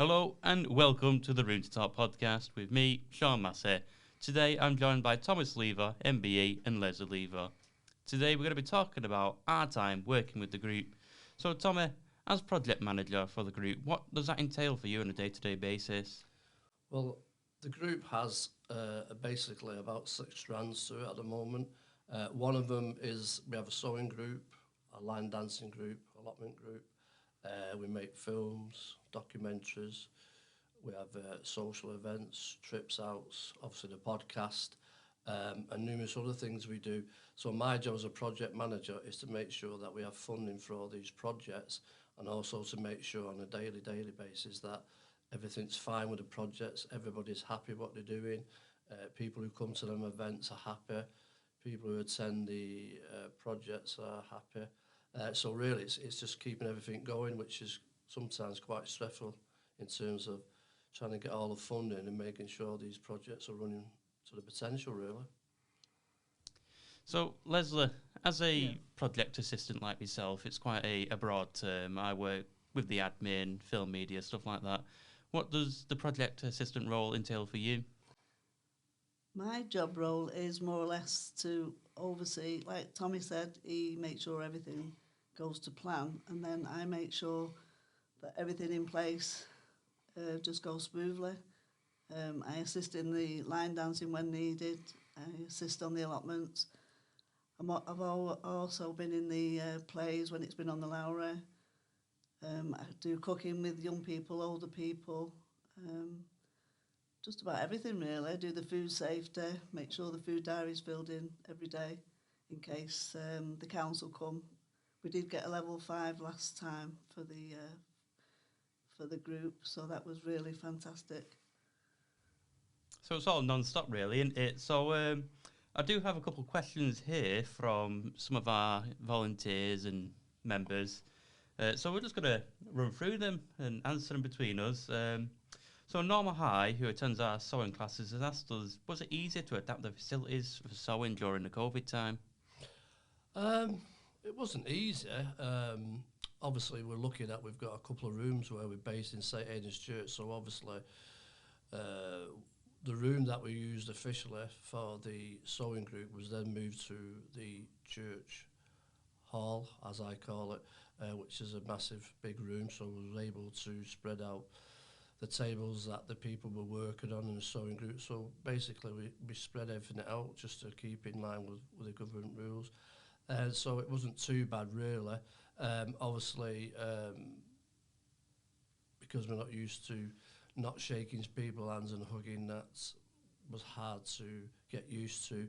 Hello and welcome to the Room to Talk podcast with me, Sean Massey. Today I'm joined by Thomas Lever, MBE, and Leslie Lever. Today we're going to be talking about our time working with the group. So Tommy, as project manager for the group, what does that entail for you on a day-to-day basis? Well, the group has basically about 6 strands to it at the moment. One of them is we have a sewing group, a line dancing group, allotment group. We make films, documentaries. We have social events, trips out, obviously the podcast, and numerous other things we do. So my job as a project manager is to make sure that we have funding for all these projects, and also to make sure on a daily basis that everything's fine with the projects, everybody's happy what they're doing, people who come to them events are happy, people who attend the projects are happy. So really it's just keeping everything going, which is sometimes quite stressful in terms of trying to get all the funding and making sure these projects are running to the potential, really. So Leslie, as Yeah. a project assistant like myself, it's quite a broad term. I work with the admin, film media, stuff like that. What does the project assistant role entail for you? My job role is more or less to oversee, like Tommy said, he makes sure everything goes to plan, and then I make sure that everything in place just goes smoothly. I assist in the line dancing when needed. I assist on the allotments. Also been in the plays when it's been on the Lowry. I do cooking with young people, older people. Just about everything really. I do the food safety, make sure the food diary is filled in every day in case the council come. We did get a level 5 last time for the group, so that was really fantastic. So it's all non-stop, really, isn't it? So I do have a couple of questions here from some of our volunteers and members. So we're just going to run through them and answer them between us. So Norma High, who attends our sewing classes, has asked us, was it easier to adapt the facilities for sewing during the COVID time? It wasn't easy. Obviously, we're lucky that we've got a couple of rooms where we're based in St Aidan's Church, so obviously the room that we used officially for the sewing group was then moved to the church hall, as I call it, which is a massive big room, so we were able to spread out the tables that the people were working on in the sewing group. So basically we spread everything out just to keep in line with the government rules. So it wasn't too bad really. Obviously, because we're not used to not shaking people's hands and hugging, that was hard to get used to.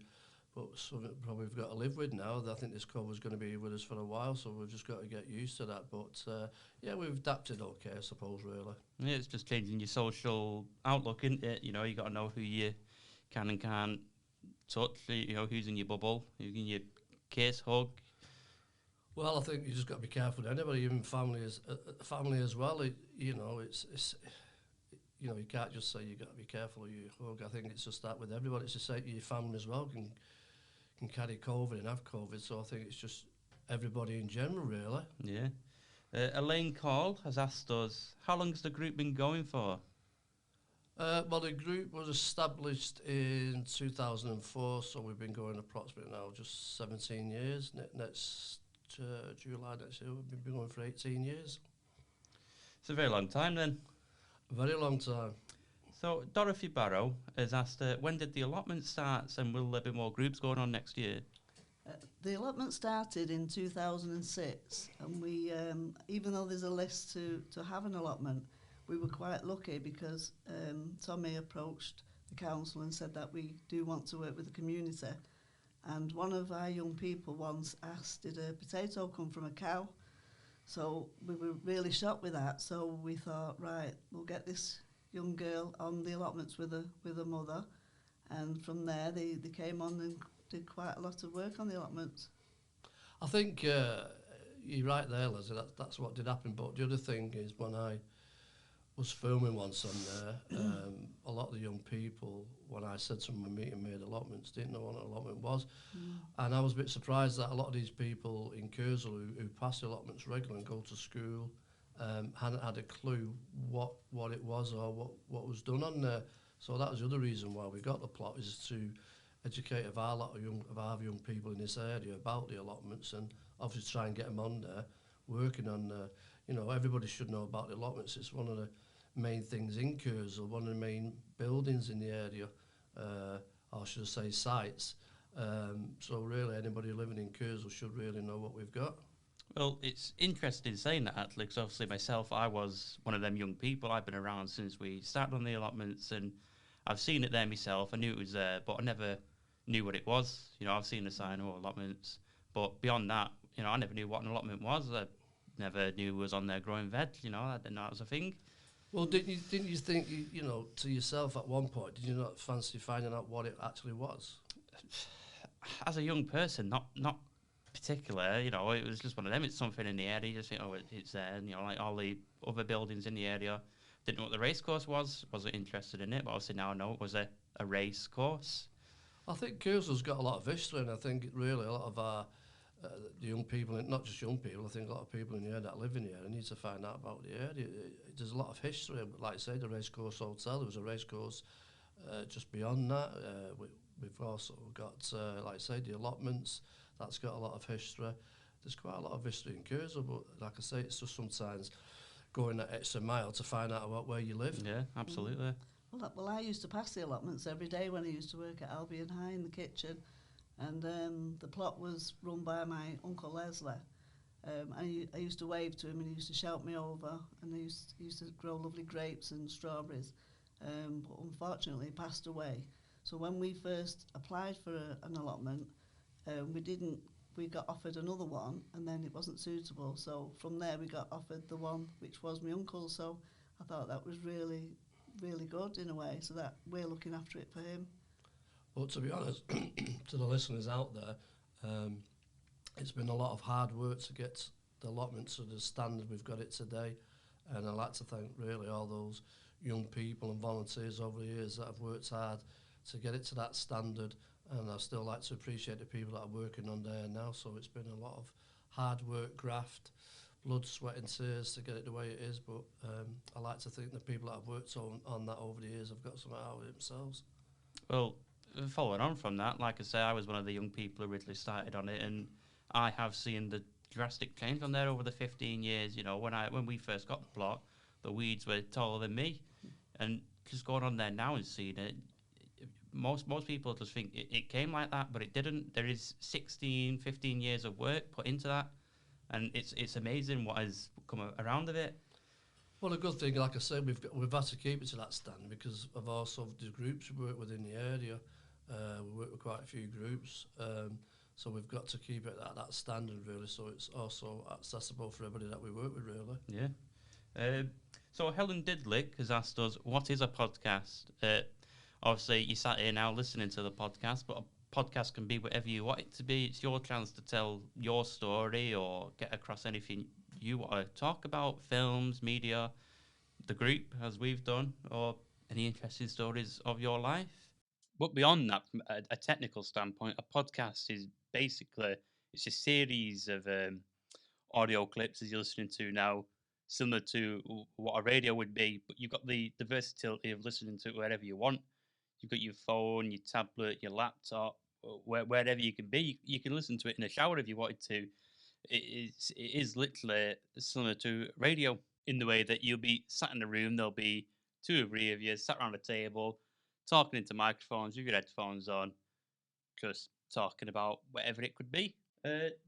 But something probably we've got to live with now. I think this COVID's going to be with us for a while, so we've just got to get used to that. But yeah, we've adapted okay, I suppose, really. Yeah, it's just changing your social outlook, isn't it? You know, you got to know who you can and can't touch, you know, who's in your bubble, who can you kiss, hug. Well, I think you just got to be careful with anybody, even family as well. It's you know, you can't just say you got to be careful who you hug. I think it's just that with everybody. It's the same. Your family as well can carry COVID and have COVID. So I think it's just everybody in general, really. Yeah. Elaine Call has asked us, how long has the group been going for? Well, the group was established in 2004, so we've been going approximately now just 17 years. Next July next year, we've been going for 18 years. It's a very long time then. A very long time. So Dorothy Barrow has asked, when did the allotment start and will there be more groups going on next year? The allotment started in 2006, and we, even though there's a list to have an allotment, we were quite lucky because Tommy approached the council and said that we do want to work with the community. And one of our young people once asked, did a potato come from a cow? So we were really shocked with that. So we thought, right, we'll get this young girl on the allotments with a mother. And from there, they came on and did quite a lot of work on the allotments. I think you're right there, Leslie. That's what did happen. But the other thing is when I was filming once on there, a lot of the young people, when I said to them we're meeting made allotments, didn't know what an allotment was. And I was a bit surprised that a lot of these people in Kersal who pass the allotments regularly and go to school hadn't had a clue what it was or what was done on there. So that was the other reason why we got the plot, is to educate of our young people in this area about the allotments, and obviously try and get them on there, working on. Everybody should know about the allotments. It's one of the main things in Kersal, one of the main buildings in the area, or should I say sites. So really, anybody living in Kersal should really know what we've got. Well, it's interesting saying that, actually, because obviously myself, I was one of them young people. I've been around since we started on the allotments, and I've seen it there myself. I knew it was there, but I never knew what it was. I've seen the sign, allotments, but beyond that, I never knew what an allotment was. I never knew it was on there growing veg. I didn't know that was a thing. Well, didn't you think, to yourself at one point, did you not fancy finding out what it actually was? As a young person, not particular, it was just one of them. It's something in the area. You just think, it's there. And, like all the other buildings in the area. Didn't know what the race course was. Wasn't interested in it, but obviously now I know it was a race course. I think Kersal's got a lot of history, and I think really a lot of our the young people, not just young people, I think a lot of people in the area that live in the area need to find out about the area. There's a lot of history. Like I say, the racecourse hotel, there was a racecourse just beyond that. We've also got, like I say, the allotments. That's got a lot of history. There's quite a lot of history in Kersal, but like I say, it's just sometimes going that extra mile to find out about where you live. Yeah, absolutely. Well, I used to pass the allotments every day when I used to work at Albion High in the kitchen, and the plot was run by my Uncle Leslie. I used to wave to him, and he used to shout me over, and he used to grow lovely grapes and strawberries. But unfortunately, he passed away. So when we first applied for an allotment, we got offered another one, and then it wasn't suitable. So from there, we got offered the one which was my uncle's. So I thought that was really, really good in a way, so that we're looking after it for him. But to be honest, to the listeners out there, it's been a lot of hard work to get the allotment to the standard we've got it today. And I'd like to thank really all those young people and volunteers over the years that have worked hard to get it to that standard. And I still like to appreciate the people that are working on there now. So it's been a lot of hard work, graft, blood, sweat and tears to get it the way it is. But I like to think the people that have worked on that over the years have got something out of it themselves. Well, following on from that, like I say, I was one of the young people who originally started on it, and I have seen the drastic change on there over the 15 years. When we first got the plot, the weeds were taller than me, and just going on there now and seeing it, most people just think it came like that, but it didn't. There is 16, 15 years of work put into that, and it's amazing what has come around of it. Well, a good thing, like I said, we've had to keep it to that standard because of also the groups we work with in the area. We work with quite a few groups, so we've got to keep it at that standard, really, so it's also accessible for everybody that we work with, really. Yeah. So Helen Didlick has asked us, what is a podcast? Obviously, you sat here now listening to the podcast, but a podcast can be whatever you want it to be. It's your chance to tell your story or get across anything you want to talk about, films, media, the group, as we've done, or any interesting stories of your life. But beyond that, from a technical standpoint, a podcast is basically, it's a series of audio clips as you're listening to now, similar to what a radio would be, but you've got the versatility of listening to it wherever you want. You've got your phone, your tablet, your laptop, wherever you can be. You can listen to it in a shower if you wanted to. It is literally similar to radio in the way that you'll be sat in a room, there'll be 2 or 3 of you sat around a table, talking into microphones with your headphones on, just talking about whatever it could be.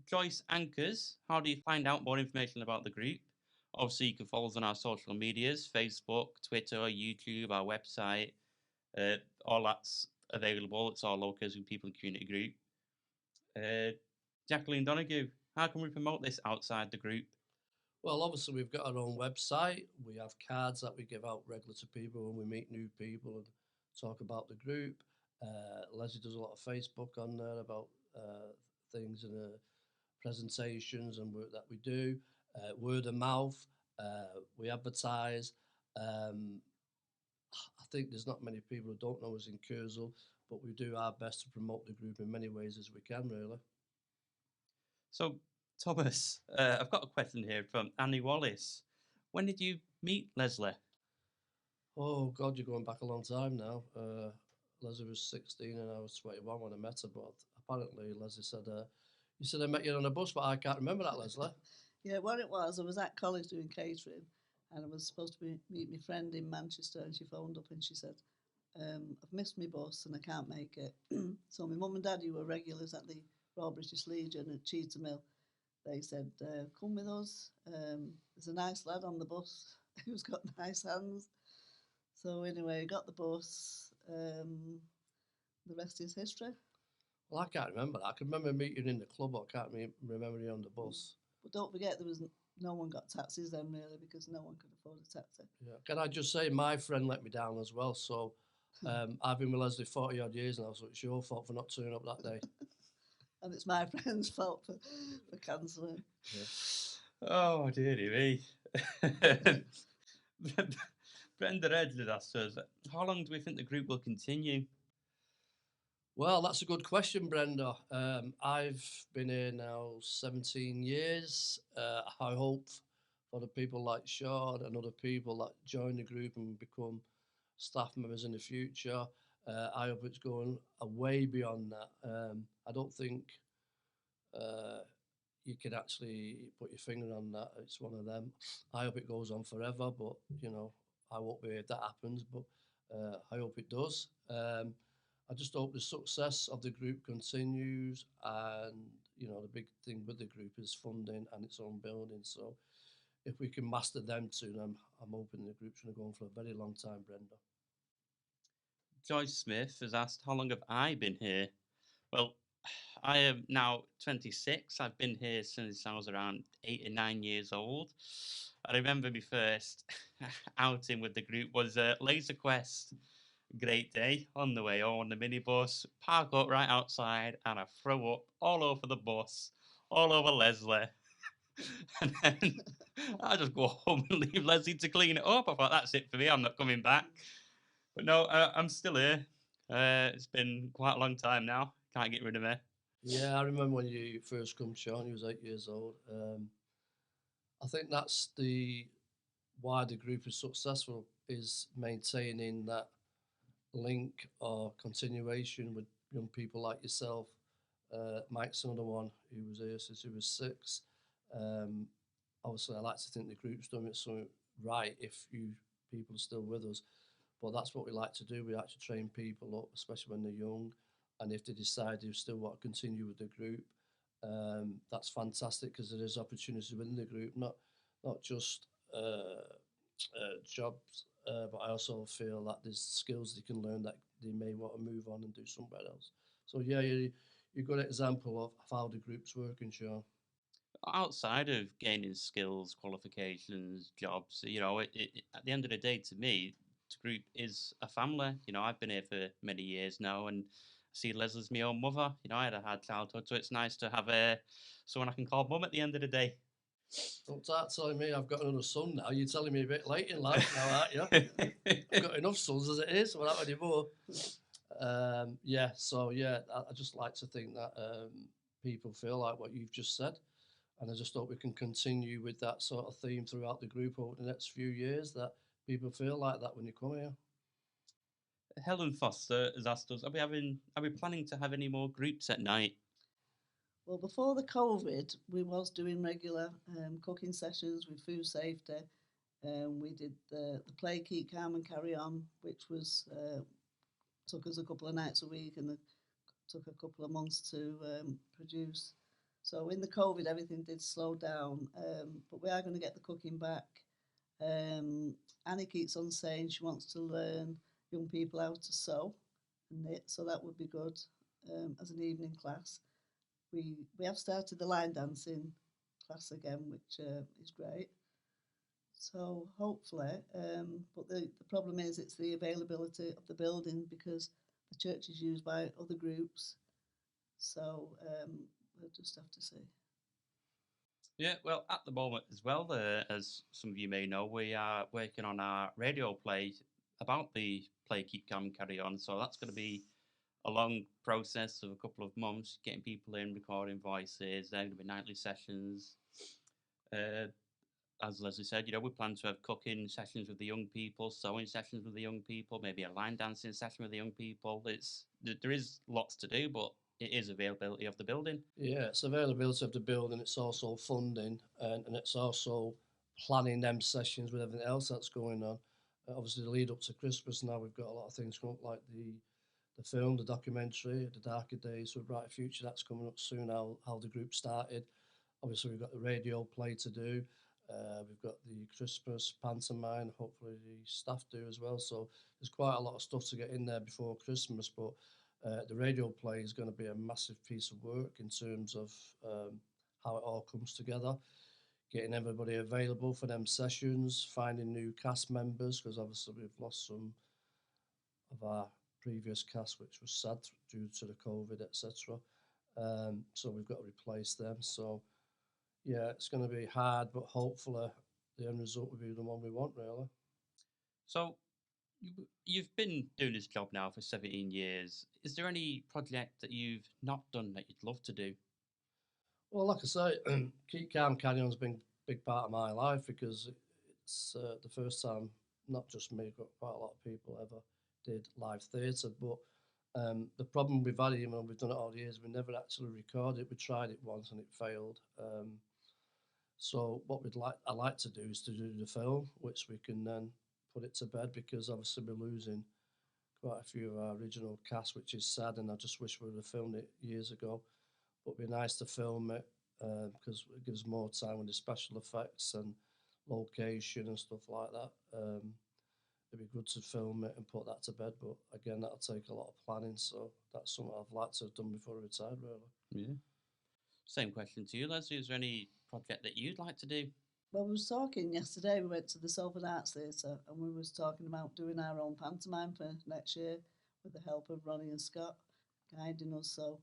Joyce Anchors, how do you find out more information about the group? Obviously, you can follow us on our social medias, Facebook, Twitter, YouTube, our website. All that's available. It's all Location People and Community Group. Jacqueline Donoghue, how can we promote this outside the group? Well, obviously, we've got our own website. We have cards that we give out regular to people when we meet new people and talk about the group. Leslie does a lot of Facebook on there about things and presentations and work that we do. Word of mouth, we advertise. I think there's not many people who don't know us in Kersal, but we do our best to promote the group in many ways as we can, really. So, Thomas, I've got a question here from Annie Wallace. When did you meet Leslie? Oh God, you're going back a long time now. Leslie was 16 and I was 21 when I met her. But apparently, Leslie said, "You said I met you on a bus, but I can't remember that, Leslie." Yeah, what it was, I was at college doing catering, and I was supposed to meet my friend in Manchester, and she phoned up and she said, I've missed my bus and I can't make it. So my mum and dad, who were regulars at the Royal British Legion at Cheetah Mill, they said, come with us. There's a nice lad on the bus who's got nice hands. So anyway, I got the bus. The rest is history. Well, I can't remember that. I can remember meeting you in the club, but I can't remember you on the bus. But don't forget, there was no one got taxis then, really, because no one could afford a taxi. Yeah. Can I just say, my friend let me down as well. So I've been with Leslie 40 odd years now, so it's your fault for not turning up that day. And it's my friend's fault for cancelling. Yeah. Oh, dearie me. Brenda Edley asked us, how long do we think the group will continue? Well, that's a good question, Brenda. I've been here now 17 years. I hope for the people like Sean and other people that join the group and become staff members in the future. I hope it's going way beyond that. I don't think you can actually put your finger on that. It's one of them. I hope it goes on forever, but I won't be here if that happens. But I hope it does. I just hope the success of the group continues, and the big thing with the group is funding and its own building. So if we can master them two, then I'm hoping the group's going to go on for a very long time, Brenda. Joyce Smith has asked, how long have I been here? Well, I am now 26. I've been here since I was around 8 or 9 years old. I remember my first outing with the group was Laser Quest. Great day on the way on the minibus, park up right outside, and I throw up all over the bus, all over Leslie. And then I just go home and leave Leslie to clean it up. I thought, that's it for me, I'm not coming back. But no, I'm still here. It's been quite a long time now. Can't get rid of me. Yeah, I remember when you first come, Sean. You was 8 years old. I think that's the why the group is successful, is maintaining that link or continuation with young people like yourself. Mike's another one who was here since he was 6. Um, Obviously, I like to think the group's doing it something right if you people are still with us. But that's what we like to do. We like to train people up, especially when they're young. And if they decide they still want to continue with the group, that's fantastic, because there is opportunities within the group, not just jobs, but I also feel that there's skills they can learn that they may want to move on and do somewhere else. So yeah, you're a good example of how the group's working, Sean. Outside of gaining skills, qualifications, jobs, at the end of the day, to me, the group is a family. I've been here for many years now, and I see Leslie's my own mother. I had a hard childhood, so it's nice to have someone I can call mum at the end of the day. Don't start telling me I've got another son now. You're telling me a bit late in life now, aren't you? I've got enough sons as it is without any more. I just like to think that people feel like what you've just said. And I just hope we can continue with that sort of theme throughout the group over the next few years, that people feel like that when you come here. Helen Foster has asked us, are we planning to have any more groups at night? Well, before the COVID, we was doing regular cooking sessions with food safety. We did the play, keep calm and carry on, which was took us a couple of nights a week, and it took a couple of months to produce. So in the COVID, everything did slow down, but we are going to get the cooking back. Annie keeps on saying she wants to learn young people how to sew and knit, so that would be good as an evening class. We have started the line dancing class again, which is great. So hopefully, but the problem is it's the availability of the building, because the church is used by other groups. So we'll just have to see. Yeah, well, at the moment as well, as some of you may know, we are working on our radio play about the play, keep calm, carry on. So that's going to be a long process of a couple of months, getting people in, recording voices. There are going to be nightly sessions. as Leslie said, we plan to have cooking sessions with the young people, sewing sessions with the young people, maybe a line dancing session with the young people. There is lots to do, but it is availability of the building. Yeah, it's availability of the building, it's also funding, and it's also planning them sessions with everything else that's going on. Obviously, the lead up to Christmas now, we've got a lot of things coming up, like the film, the documentary, The Darker Days with Brighter Future, that's coming up soon, how the group started. Obviously, we've got the radio play to do. We've got the Christmas pantomime. Hopefully, the staff do as well. So there's quite a lot of stuff to get in there before Christmas. But the radio play is going to be a massive piece of work in terms of how it all comes together, getting everybody available for them sessions, finding new cast members, because obviously we've lost some of our previous cast, which was sad due to the COVID, etc. So we've got to replace them. So yeah, it's going to be hard, but hopefully the end result will be the one we want, really. So you've been doing this job now for 17 years. Is there any project that you've not done that you'd love to do? Well, like I say, Keep Calm Canyon's been a big part of my life because it's the first time, not just me, but quite a lot of people ever did live theatre. But the problem we've had, even though we've done it all the years, we never actually recorded it. We tried it once and it failed. So what I like to do is to do the film, which we can then put it to bed, because obviously we're losing quite a few of our original cast, which is sad, and I just wish we would have filmed it years ago. But it'd be nice to film it because it gives more time with the special effects and location and stuff like that. It'd be good to film it and put that to bed, but again, that'll take a lot of planning. So that's something I've liked to have done before I retired, really. Yeah. Same question to you, Leslie. Is there any project that you'd like to do? Well, we was talking yesterday. We went to the Salford Arts Theatre, and we was talking about doing our own pantomime for next year, with the help of Ronnie and Scott guiding us. So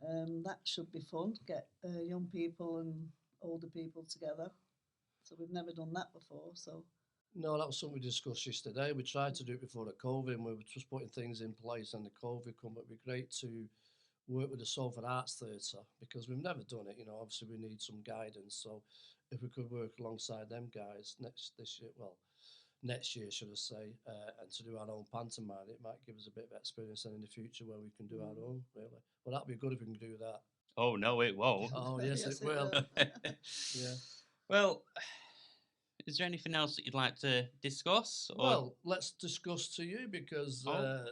that should be fun. Get young people and older people together. So we've never done that before. So No, that was something we discussed yesterday. We tried to do it before the COVID, and we were just putting things in place, and the COVID come. But it'd be great to work with the Salford Arts Theatre because we've never done it. Obviously we need some guidance. So if we could work alongside them guys next year, should I say, and to do our own pantomime, it might give us a bit of experience, and in the future where we can do our own. Really, well, that'd be good if we can do that. Oh no, it won't. Oh yes, Yes, it will. Yeah. Well, is there anything else that you'd like to discuss? Well, let's discuss to you because Oh.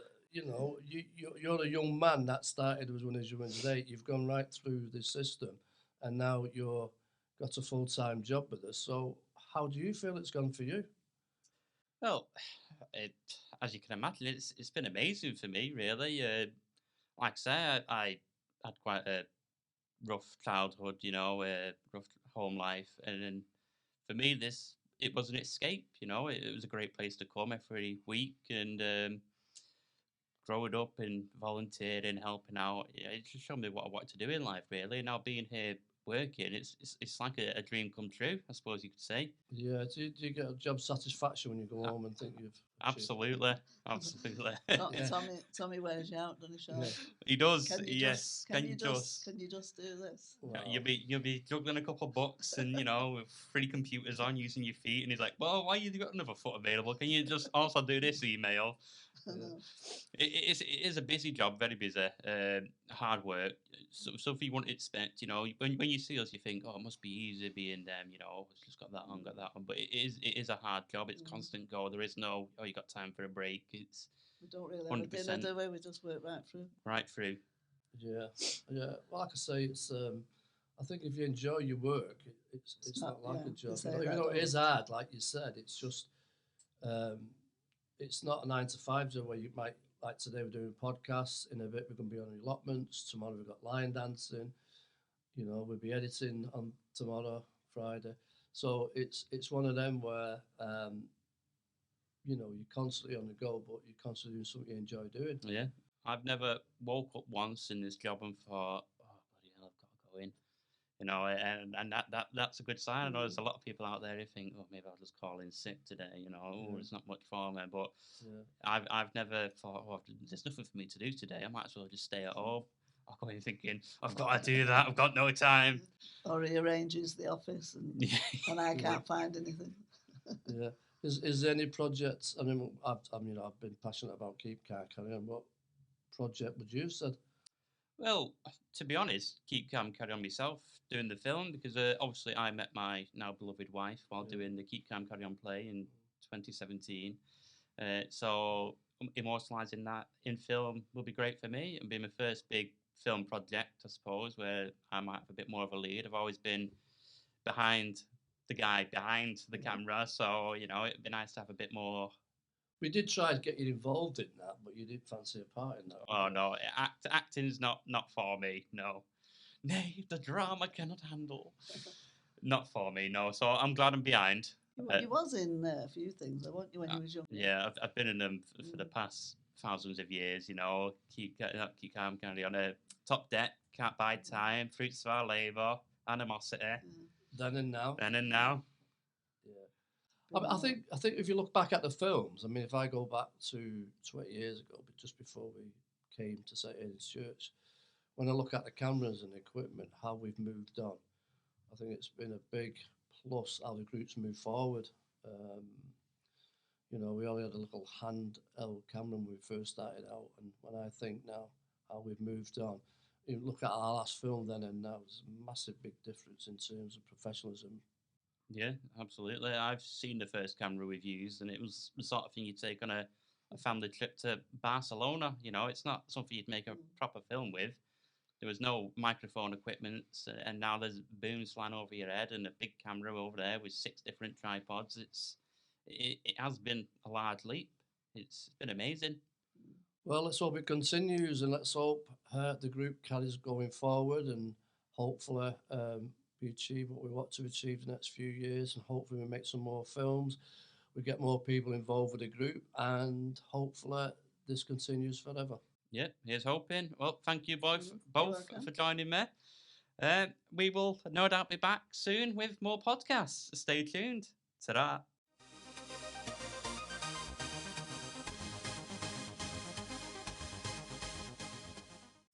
you're a young man that started when you were 8. You've gone right through the system, and now you're got a full-time job with us. So how do you feel it's gone for you? Well, it, as you can imagine, it's been amazing for me, really. Like I say, I had quite a rough childhood, rough home life, and then for me, it was an escape. It was a great place to come every week, and growing up and volunteering, helping out, it just showed me what I wanted to do in life, really. And now being here working, it's like a dream come true, I suppose you could say. Yeah, do you get a job satisfaction when you go home and think you've achieved it? Absolutely, absolutely. Yeah. Tommy wears you out, doesn't he, Sean? Yeah. He does. Can you Yes. just can you just do this? Wow. You'll be juggling a couple of books and with 3 computers on using your feet, and he's like, "Well, why you got another foot available? Can you just also do this email?" I know. It is a busy job, very busy, hard work. So if you want to expect, when you see us, you think, "Oh, it must be easy being them." It's just got that on, got that on. But it is a hard job. It's constant go. There is no, "Oh, you got time for a break." It's We don't really have a dinner, 100% do we? We just work right through. right through. Yeah, yeah. Well, like I say, it's. I think if you enjoy your work, it's not like a job. Even though it is hard, like you said, it's just. It's not a 9 to 5 job where you might, like today we're doing podcasts. In a bit we're going to be on allotments. Tomorrow we've got line dancing. We'll be editing on tomorrow, Friday. So it's one of them where you're constantly on the go, but you're constantly doing something you enjoy doing. Yeah, I've never woke up once in this job and thought, "Oh, bloody hell, I've got to go in." And that's a good sign. I know there's a lot of people out there who think, "Oh, maybe I'll just call in sick today." Yeah. It's not much for me. But Yeah. I've never thought, "Oh, there's nothing for me to do today. I might as well just stay at home." I'll go in thinking, "I've got to do that. I've got no time." or he arranges the office, and I can't find anything. Yeah. Is there any projects? I mean, I've been passionate about Keep Car Carry On. What project would you said? Well, to be honest, keep calm, carry on myself doing the film because obviously I met my now beloved wife while Yeah. doing the Keep Calm, Carry On play in 2017. So immortalising that in film will be great for me and be my first big film project, I suppose, where I might have a bit more of a lead. I've always been behind the guy behind the camera, so it'd be nice to have a bit more. We did try to get you involved in that, but you didn't fancy a part in that. Oh no, acting's not for me. No, nay, the drama cannot handle. Not for me, no. So I'm glad I'm behind. You was in a few things, weren't you, when you was young? Yeah, I've been in them for the past thousands of years. Keep calm, carry on. Top Deck, Can't Buy Time, Fruits of Our Labour, Animosity, Then and now. Then and Now. Yeah. I think if you look back at the films, I mean, if I go back to 20 years ago, but just before we came to St. Aidan's Church, when I look at the cameras and equipment, how we've moved on, I think it's been a big plus how the groups move forward. We only had a little handheld camera when we first started out, and when I think now how we've moved on, you look at our last film then and now, there's a massive big difference in terms of professionalism. Yeah, absolutely. I've seen the first camera we've used, and it was the sort of thing you'd take on a family trip to Barcelona. It's not something you'd make a proper film with. There was no microphone equipment, and now there's booms flying over your head and a big camera over there with 6 different tripods. It has been a large leap. It's been amazing. Well, let's hope it continues, and let's hope the group carries going forward, and hopefully we achieve what we want to achieve the next few years, and hopefully we make some more films, we get more people involved with the group, and hopefully this continues forever. Yeah, here's hoping. Well, thank you both for joining me. We will no doubt be back soon with more podcasts. Stay tuned. Ta-ra.